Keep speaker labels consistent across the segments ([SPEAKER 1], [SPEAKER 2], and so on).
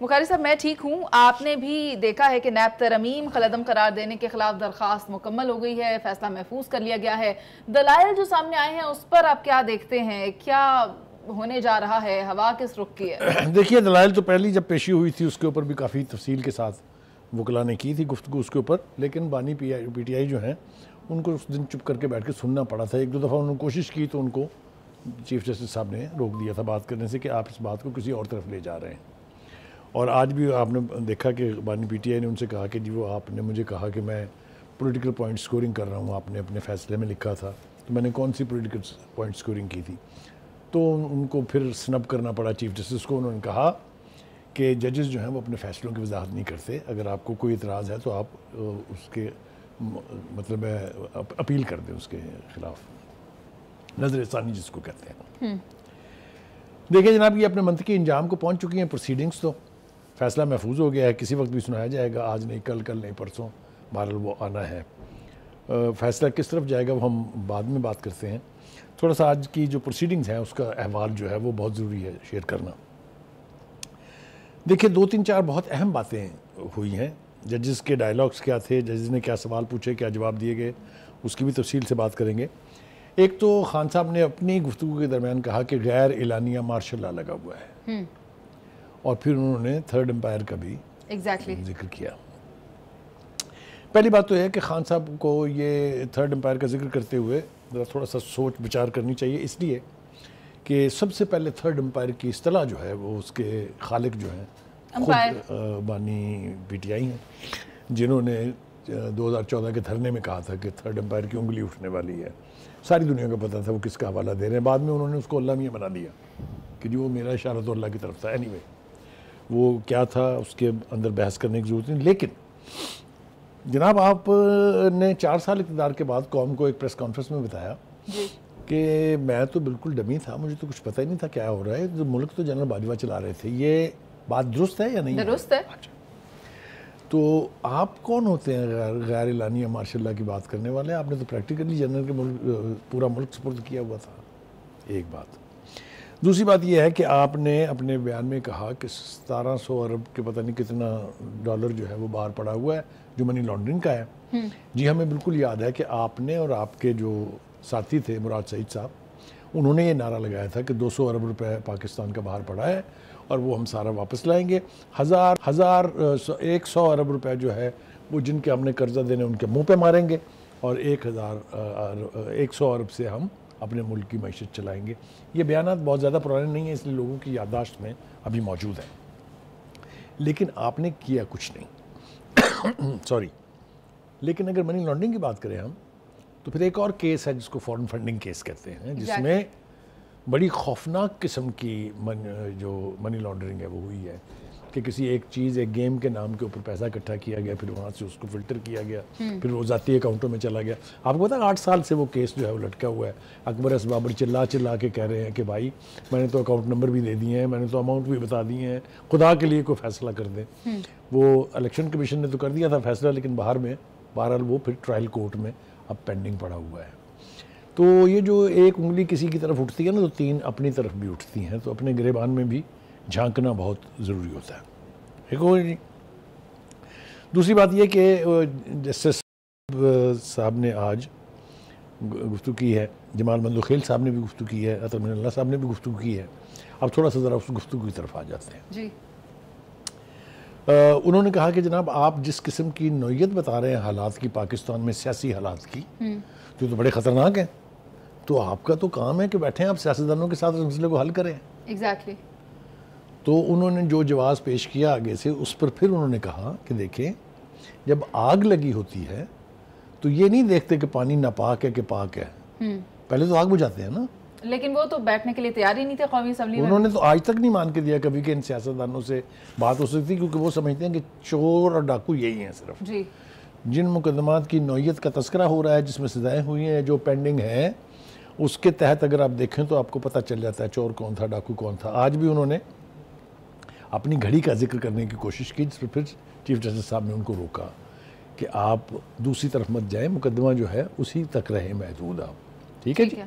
[SPEAKER 1] بخاری صاحب میں ٹھیک ہوں. آپ نے بھی دیکھا ہے کہ نیب ترمیم خلعدم قرار دینے کے خلاف درخواست مکمل ہو گئی ہے, فیصلہ محفوظ کر لیا گیا ہے. دلائل جو سامنے آئے ہیں اس پر آپ کیا دیکھتے ہیں, کیا ہونے جا رہا ہے, ہوا کس رخ کی ہے؟
[SPEAKER 2] دیکھیے دلائل تو پہلی جب پیشی ہوئی تھی اس کے اوپر بھی کافی تفصیل کے ساتھ وکلاء نے کی تھی گفتگو اس کے اوپر, لیکن بانی پی ٹی آئی جو ہیں ان کو اس دن چپ کر کے بیٹھ کے سننا پڑا تھا. ایک دو دفعہ انہوں نے کوشش کی تو ان کو چیف جسٹس صاحب نے روک دیا تھا بات کرنے سے کہ آپ اس بات کو کسی اور طرف لے جا رہے ہیں. اور آج بھی آپ نے دیکھا کہ بانی پی ٹی آئی نے ان سے کہا کہ جی وہ آپ نے مجھے کہا کہ میں پولیٹیکل پوائنٹ سکورنگ کر رہا ہوں, آپ نے اپنے فیصلے میں لکھا تھا, تو میں نے کون سی پولیٹیکل پوائنٹ سکورنگ کی تھی. تو ان کو پھر سنب کرنا پڑا چیف جسٹس کو. انہوں نے کہا کہ ججز جو ہیں وہ اپنے فیصلوں کی وضاحت نہیں کرتے, اگر آپ کو کوئی اعتراض ہے تو آپ اس کے مطلب اپیل کر دیں اس کے خلاف, نظر ثانی جس کو کہتے ہیں. دیکھیں جناب یہ اپنے منطقی انجام کو پہنچ چکی ہیں پروسیڈنگز, تو فیصلہ محفوظ ہو گیا ہے, کسی وقت بھی سنایا جائے گا, آج نہیں کل نہیں پرسوں, بہرحال وہ آنا ہے. فیصلہ کس طرف جائے گا وہ ہم بعد میں بات کرتے ہیں. تھوڑا سا آج کی جو پروسیڈنگز ہیں اس کا احوال جو ہے وہ بہت ضروری ہے شیئر کرنا. دیکھیں 2-3-4 بہت اہم باتیں ہوئی ہیں. ججز کے ڈائلاگز کیا تھے, ججز نے کیا سوال پوچھے, کیا جواب دیے گئے, اس کی بھی تفصیل سے بات کریں گے. ایک تو خان صاحب نے اپنی گفتگو کے درمیان کہا کہ غیر اعلانیہ مارشل لا لگا ہوا ہے, اور پھر انہوں نے تھرڈ امپائر کا بھی ذکر کیا. پہلی بات تو ہے کہ خان صاحب کو یہ تھرڈ امپائر کا ذکر کرتے ہوئے تھوڑا سا سوچ بچار کرنی چاہیے, اس لیے کہ سب سے پہلے تھرڈ امپائر کی اصطلاح جو ہے وہ اس کے خالق جو ہیں خود بانی پی ٹی آئی ہیں, جنہوں نے 2014 کے دھرنے میں کہا تھا کہ تھرڈ امپائر کی انگلی اٹھنے والی ہے. ساری دنیا کو پتا تھا وہ کس کا حوالہ دے رہے ہیں. بعد میں انہوں نے اس کو اللہ میاں بنا دیا کہ جو میرا اشارہ تو اللہ کی طرف تھا. اینی وے وہ کیا تھا اس کے اندر بحث کرنے کی ضرورت نہیں. لیکن جناب آپ نے 4 سال اقتدار کے بعد قوم کو ایک پریس کانفرنس میں بتایا کہ میں تو بالکل ڈمی تھا, مجھے تو کچھ پتہ ہی نہیں تھا کیا ہو رہا ہے, ملک تو جنرل باجوہ چلا رہے تھے. یہ بات درست ہے یا نہیں؟
[SPEAKER 1] درست ہے.
[SPEAKER 2] تو آپ کون ہوتے ہیں غیر اعلانیہ مارشل لا کی بات کرنے والے؟ آپ نے تو پریکٹیکلی جنرل کے پورا ملک سپرد کیا ہوا تھا. ایک بات. دوسری بات یہ ہے کہ آپ نے اپنے بیان میں کہا کہ 1700 ارب کے پتہ نہیں کتنا ڈالر جو ہے وہ باہر پڑا ہوا ہے جو منی لانڈرنگ کا ہے. جی ہمیں بالکل یاد ہے کہ آپ نے اور آپ کے جو ساتھی تھے مراد سعید صاحب, انہوں نے یہ نعرہ لگایا تھا کہ 200 ارب روپے پاکستان کا باہر پڑا ہے اور وہ ہم سارا واپس لائیں گے. 100 ارب روپے جو ہے وہ جن کے ہم نے قرضہ دینے ان کے منہ پہ ماریں گے, اور 100 ارب سے ہم اپنے ملک کی معیشت چلائیں گے. یہ بیانات بہت زیادہ پرانے نہیں ہیں, اس لیے لوگوں کی یادداشت میں ابھی موجود ہیں, لیکن آپ نے کیا کچھ نہیں. سوری. لیکن اگر منی لانڈرنگ کی بات کریں ہم, تو پھر ایک اور کیس ہے جس کو فورن فنڈنگ کیس کہتے ہیں, جس میں بڑی خوفناک قسم کی جو منی لانڈرنگ ہے وہ ہوئی ہے کہ کسی ایک چیز, ایک گیم کے نام کے اوپر پیسہ اکٹھا کیا گیا, پھر وہاں سے اس کو فلٹر کیا گیا, پھر وہ ذاتی اکاؤنٹوں میں چلا گیا. آپ کو پتا 8 سال سے وہ کیس جو ہے وہ لٹکا ہوا ہے. اکبر اسبابر چلا کے کہہ رہے ہیں کہ بھائی میں نے تو اکاؤنٹ نمبر بھی دے دیے ہیں, میں نے تو اماؤنٹ بھی بتا دیے ہیں, خدا کے لیے کوئی فیصلہ کر دیں. وہ الیکشن کمیشن نے تو کر دیا تھا فیصلہ, لیکن بہرحال وہ پھر ٹرائل کورٹ میں اب پینڈنگ پڑا ہوا ہے. تو یہ جو ایک انگلی کسی کی طرف اٹھتی ہے نا, تو 3 اپنی طرف بھی اٹھتی ہیں, تو اپنے گریبان میں بھی جھانکنا بہت ضروری ہوتا ہے. جی. دوسری بات یہ کہ جسٹس صاحب نے آج گفتگو کی ہے, جمال مندوخیل صاحب نے بھی گفتگو کی ہے, عطر من اللہ صاحب نے بھی گفتگو کی ہے. اب تھوڑا سا ذرا اس گفتگو کی طرف آ جاتے ہیں.
[SPEAKER 1] جی.
[SPEAKER 2] انہوں نے کہا کہ جناب آپ جس قسم کی نوعیت بتا رہے ہیں حالات کی, پاکستان میں سیاسی حالات کی, تو بڑے خطرناک ہیں. تو آپ کا تو کام ہے کہ بیٹھیں آپ سیاستدانوں کے ساتھ اس مسئلے کو حل کریں.
[SPEAKER 1] ایگزیکٹلی.
[SPEAKER 2] تو انہوں نے جو جواز پیش کیا آگے سے, اس پر پھر انہوں نے کہا کہ دیکھیں جب آگ لگی ہوتی ہے تو یہ نہیں دیکھتے کہ پانی ناپاک ہے کہ پاک ہے, پہلے تو آگ بجھاتے ہیں نا.
[SPEAKER 1] لیکن وہ تو بیٹھنے کے لیے تیار ہی نہیں تھے قومی اسمبلی میں.
[SPEAKER 2] انہوں نے تو آج تک نہیں مان کے دیا کبھی کہ ان سیاستدانوں سے بات ہو سکتی, کیونکہ وہ سمجھتے ہیں کہ چور اور ڈاکو یہی ہیں صرف.
[SPEAKER 1] جی.
[SPEAKER 2] جن مقدمات کی نوعیت کا تذکرہ ہو رہا ہے, جس میں سزائیں ہوئی ہیں, جو پینڈنگ ہیں, اس کے تحت اگر آپ دیکھیں تو آپ کو پتہ چل جاتا ہے چور کون تھا, ڈاکو کون تھا. آج بھی انہوں نے اپنی گھڑی کا ذکر کرنے کی کوشش کی, جس پر پھر چیف جسٹس صاحب نے ان کو روکا کہ آپ دوسری طرف مت جائیں, مقدمہ جو ہے اسی تک رہے محدود آپ. ٹھیک ہے جی.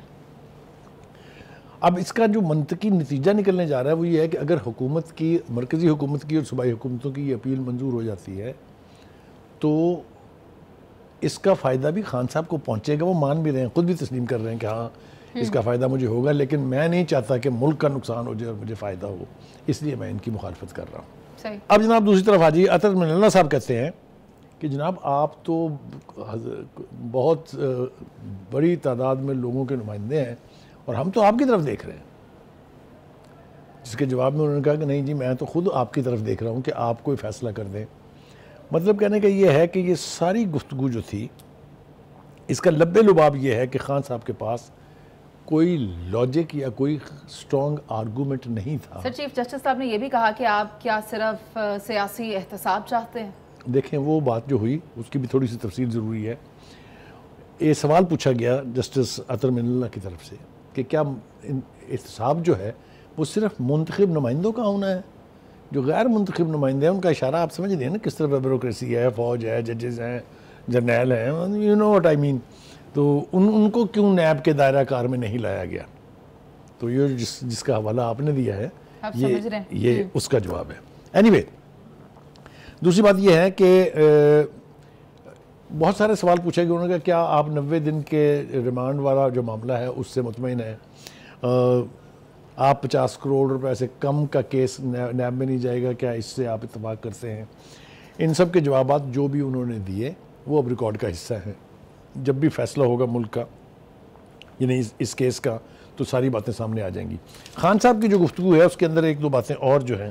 [SPEAKER 2] اب اس کا جو منطقی نتیجہ نکلنے جا رہا ہے وہ یہ ہے کہ اگر حکومت کی، مرکزی حکومت کی اور صوبائی حکومتوں کی یہ اپیل منظور ہو جاتی ہے تو اس کا فائدہ بھی خان صاحب کو پہنچے گا. وہ مان بھی رہے ہیں، خود بھی تسلیم کر رہے ہیں کہ ہاں اس کا فائدہ مجھے ہوگا، لیکن میں نہیں چاہتا کہ ملک کا نقصان ہو جائے اور مجھے فائدہ ہو، اس لیے میں ان کی مخالفت کر رہا ہوں. اب جناب دوسری طرف آ جائیے، عطر من اللہ صاحب کہتے ہیں کہ جناب آپ تو بہت بڑی تعداد میں لوگوں کے نمائندے ہیں اور ہم تو آپ کی طرف دیکھ رہے ہیں. جس کے جواب میں انہوں نے کہا کہ نہیں جی میں تو خود آپ کی طرف دیکھ رہا ہوں کہ آپ کوئی فیصلہ کر دیں. مطلب کہنے کا یہ ہے کہ یہ ساری گفتگو جو تھی اس کا لب لباب یہ ہے کہ خان صاحب کے پاس کوئی لاجک یا کوئی سٹرونگ آرگومنٹ نہیں تھا.
[SPEAKER 1] سر چیف جسٹس صاحب نے یہ بھی کہا کہ آپ کیا صرف سیاسی احتساب چاہتے ہیں؟ دیکھیں
[SPEAKER 2] وہ بات جو ہوئی اس کی بھی تھوڑی سی تفصیل ضروری ہے. یہ سوال پوچھا گیا جسٹس عطر من اللہ کی طرف سے کہ کیا احتساب جو ہے وہ صرف منتخب نمائندوں کا ہونا ہے؟ جو غیر منتخب نمائندے ہیں ان کا اشارہ آپ سمجھ دیں نا کس طرح بیوروکریسی ہے، فوج ہے، ججز ہیں، جرنیل ہیں، یو نو واٹ آئی مین. تو ان کو کیوں نیب کے دائرہ کار میں نہیں لایا گیا؟ تو یہ جس کا حوالہ آپ نے دیا ہے یہ اس کا جواب ہے. اینی وے دوسری بات یہ ہے کہ بہت سارے سوال پوچھے گئے. انہوں نے کہا کیا آپ 90 دن کے ریمانڈ والا جو معاملہ ہے اس سے مطمئن ہیں؟ آپ 50 کروڑ روپے سے کم کا کیس نیب میں نہیں جائے گا، کیا اس سے آپ اتفاق کرتے ہیں؟ ان سب کے جوابات جو بھی انہوں نے دیے وہ اب ریکارڈ کا حصہ ہیں. جب بھی فیصلہ ہوگا ملک کا یعنی اس کیس کا تو ساری باتیں سامنے آ جائیں گی. خان صاحب کی جو گفتگو ہے اس کے اندر ایک دو باتیں اور جو ہیں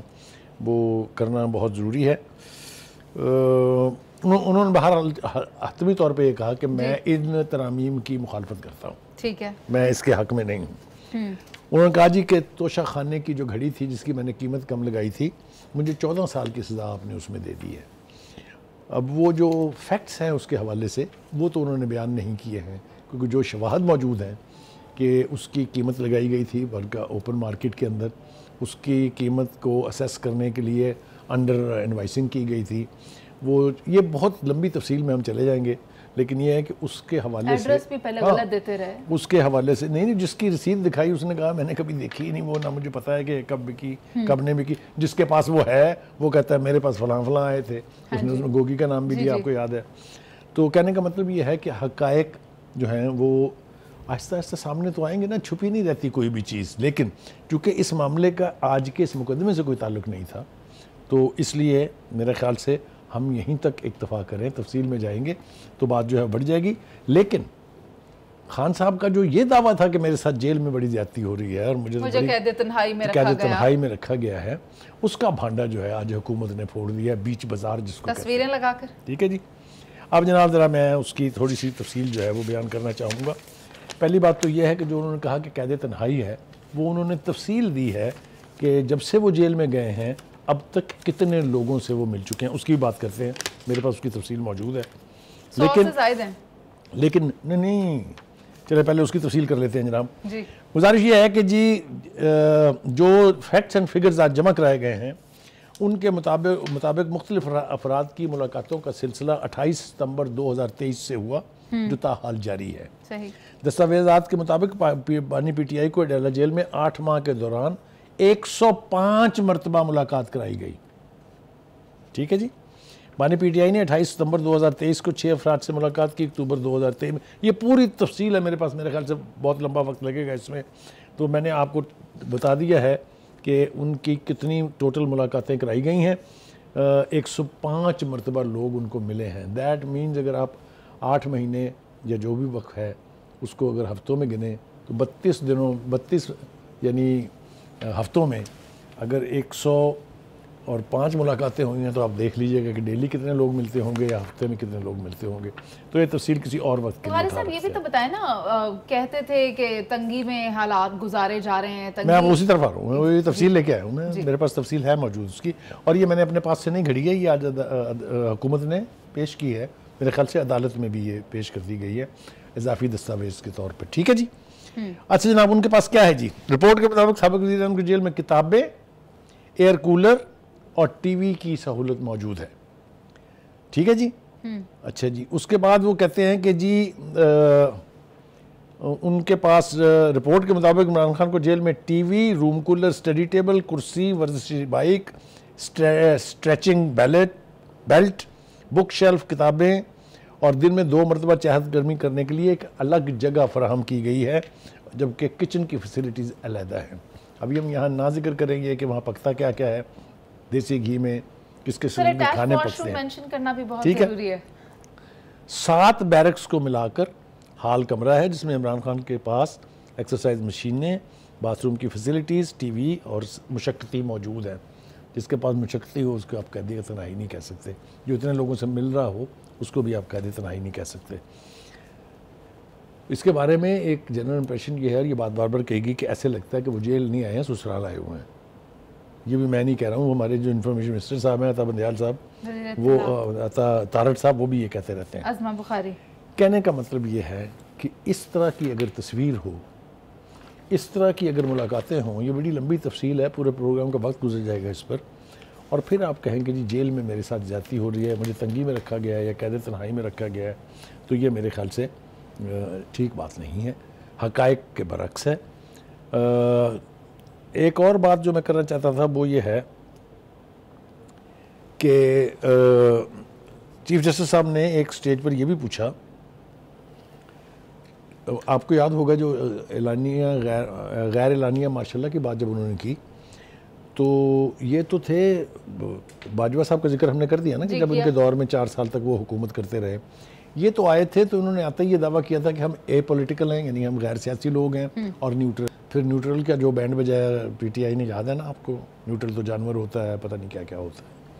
[SPEAKER 2] وہ کرنا بہت ضروری ہے. انہوں نے بہرحال حتمی طور پہ یہ کہا کہ میں ان ترامیم کی مخالفت کرتا ہوں، ٹھیک ہے، میں اس کے حق میں نہیں ہوں. انہوں نے کہا جی کہ توشہ خانے کی جو گھڑی تھی جس کی میں نے قیمت کم لگائی تھی مجھے 14 سال کی سزا آپ نے اس میں دے دی ہے. اب وہ جو فیکٹس ہیں اس کے حوالے سے وہ تو انہوں نے بیان نہیں کیے ہیں کیونکہ جو شواہد موجود ہیں کہ اس کی قیمت لگائی گئی تھی بلکہ اوپن مارکیٹ کے اندر، اس کی قیمت کو اسیس کرنے کے لیے انڈر انوائسنگ کی گئی تھی. وہ یہ بہت لمبی تفصیل میں ہم چلے جائیں گے، لیکن یہ ہے کہ اس کے حوالے سے
[SPEAKER 1] ایڈریس بھی پہلے غلط دیتے رہے. اس
[SPEAKER 2] کے حوالے سے نہیں جس کی رسید دکھائی اس نے کہا میں نے کبھی دیکھی ہی نہیں، وہ نہ مجھے پتا ہے کہ کب بکی کب نے بکی. جس کے پاس وہ ہے وہ کہتا ہے میرے پاس فلاں فلاں آئے تھے، اس نے گوگی کا نام بھی دیا، آپ کو یاد ہے. تو کہنے کا مطلب یہ ہے کہ حقائق جو ہیں وہ آہستہ آہستہ سامنے تو آئیں گے نا، چھپی نہیں رہتی کوئی بھی چیز. لیکن چونکہ اس معاملے کا آج کے اس مقدمے سے کوئی تعلق نہیں تھا تو اس لیے میرے خیال سے ہم یہیں تک اکتفا کریں. تفصیل میں جائیں گے تو بات جو ہے بڑھ جائے گی. لیکن خان صاحب کا جو یہ دعویٰ تھا کہ میرے ساتھ جیل میں بڑی زیادتی ہو رہی ہے اور مجھے
[SPEAKER 1] قید تنہائی میں
[SPEAKER 2] رکھا گیا ہے، اس کا بھانڈا جو ہے آج حکومت نے پھوڑ دیا ہے، بیچ بازار جس کو
[SPEAKER 1] تصویریں لگا کر.
[SPEAKER 2] ٹھیک ہے جی. اب جناب ذرا میں اس کی تھوڑی سی تفصیل جو ہے وہ بیان کرنا چاہوں گا. پہلی بات تو یہ ہے کہ جو انہوں نے کہا کہ قید تنہائی ہے وہ انہوں نے تفصیل دی ہے کہ جب سے وہ جیل میں گئے ہیں اب تک کتنے لوگوں سے وہ مل چکے ہیں، اس کی بات کرتے ہیں. میرے پاس اس کی تفصیل موجود ہے، لیکن نہیں چلے پہلے اس کی تفصیل کر لیتے ہیں جناب. گزارش یہ ہے کہ جی جو فیکٹس اینڈ فگرز آج جمع کرائے گئے ہیں ان کے مطابق مختلف افراد کی ملاقاتوں کا سلسلہ 28 ستمبر 2023 سے ہوا جو تاحال جاری ہے. دستاویزات کے مطابق بانی پی ٹی آئی کو اڈیالہ جیل میں 8 ماہ کے دوران 105 مرتبہ ملاقات کرائی گئی. ٹھیک ہے جی. بانی پی ٹی آئی نے 28 ستمبر 2023 کو 6 افراد سے ملاقات کی. اکتوبر 2023 میں یہ پوری تفصیل ہے میرے پاس، میرے خیال سے بہت لمبا وقت لگے گا اس میں، تو میں نے آپ کو بتا دیا ہے کہ ان کی کتنی ٹوٹل ملاقاتیں کرائی گئی ہیں. 105 مرتبہ لوگ ان کو ملے ہیں. دیٹ مینز اگر آپ 8 مہینے یا جو بھی وقت ہے اس کو اگر ہفتوں میں گنیں تو 32 یعنی ہفتوں میں اگر 105 ملاقاتیں ہوئی ہیں تو آپ دیکھ لیجئے گا کہ ڈیلی کتنے لوگ ملتے ہوں گے یا ہفتے میں کتنے لوگ ملتے ہوں گے. تو یہ تفصیل کسی اور وقت کے لیے.
[SPEAKER 1] صاحب یہ بھی تو بتائیں نا، کہتے تھے کہ تنگی میں حالات گزارے جا رہے ہیں.
[SPEAKER 2] میں اسی طرف آ رہا ہوں، میں یہ تفصیل لے کے آیا ہوں. میرے پاس تفصیل ہے موجود اس کی، اور یہ میں نے اپنے پاس سے نہیں گھڑی ہے، یہ آج حکومت نے پیش کی ہے. میرے خیال سے عدالت میں بھی یہ پیش کر دی گئی ہے اضافی دستاویز کے طور پہ. ٹھیک ہے جی. اچھا جناب، ان کے پاس کیا ہے جی؟ رپورٹ کے مطابق سابق وزیر اعظم کی جیل میں کتابیں، ایئر کولر اور ٹی وی کی سہولت موجود ہے. ٹھیک ہے جی. اچھا جی. اس کے بعد وہ کہتے ہیں کہ جی ان کے پاس رپورٹ کے مطابق عمران خان کو جیل میں T V, room cooler, study table, کرسی، ورزشی bike, stretching belt, book shelf, کتابیں اور دن میں 2 مرتبہ چاہت گرمی کرنے کے لیے ایک الگ جگہ فراہم کی گئی ہے، جبکہ کچن کی فیسلٹیز علیحدہ ہیں۔ ابھی ہم یہاں نہ ذکر کریں گے کہ وہاں پکتا کیا کیا ہے، دیسی گھی میں کس قسم کے کھانے پکتے ہیں،
[SPEAKER 1] مینشن کرنا بھی بہت
[SPEAKER 2] ٹھیک ہے۔
[SPEAKER 1] ضروری ہے۔
[SPEAKER 2] 7 بیرکس کو ملا کر ہال کمرہ ہے، جس میں عمران خان کے پاس ایکسرسائز مشینیں، باتھ روم کی فیسلٹیز، ٹی وی اور مشقتی موجود ہیں۔ جس کے پاس مشقتی ہو اس کو آپ قیدی تنہائی نہیں کہہ سکتے، جو اتنے لوگوں سے مل رہا ہو اس کو بھی آپ قیدی تنہائی نہیں کہہ سکتے۔ اس کے بارے میں ایک جنرل امپریشن یہ ہے، اور یہ بات بار بار کہے گی کہ ایسے لگتا ہے کہ وہ جیل نہیں آئے ہیں، سسرال آئے ہوئے ہیں۔ یہ بھی میں نہیں کہہ رہا ہوں، ہمارے جو انفارمیشن منسٹر صاحب ہیں عطا بندیال صاحب، وہ تارڑ صاحب، وہ بھی یہ کہتے رہتے ہیں۔
[SPEAKER 1] عظمہ بخاری
[SPEAKER 2] کہنے کا مطلب یہ ہے کہ اس طرح کی اگر تصویر ہو، اس طرح کی اگر ملاقاتیں ہوں، یہ بڑی لمبی تفصیل ہے، پورے پروگرام کا وقت گزر جائے گا اس پر، اور پھر آپ کہیں کہ جی جیل میں میرے ساتھ زیادتی ہو رہی ہے، مجھے تنگی میں رکھا گیا ہے یا قید تنہائی میں رکھا گیا ہے، تو یہ میرے خیال سے ٹھیک بات نہیں ہے، حقائق کے برعکس ہے۔ ایک اور بات جو میں کرنا چاہتا تھا وہ یہ ہے کہ چیف جسٹس صاحب نے ایک سٹیج پر یہ بھی پوچھا، آپ کو یاد ہوگا جو اعلانیہ غیر اعلانیہ مارشاء اللہ کی بات جب انہوں نے کی، تو یہ تو تھے باجوہ صاحب کا ذکر ہم نے کر دیا نا کہ جب ان کے دور میں 4 سال تک وہ حکومت کرتے رہے، یہ تو آئے تھے تو انہوں نے آتے ہی یہ دعویٰ کیا تھا کہ ہم اے پولیٹیکل ہیں، یعنی ہم غیر سیاسی لوگ ہیں، اور نیوٹرل۔ پھر نیوٹرل کا جو بینڈ بجایا پی ٹی آئی نے، یاد ہے نا آپ کو، نیوٹرل تو جانور ہوتا ہے، پتہ نہیں کیا کیا ہوتا ہے۔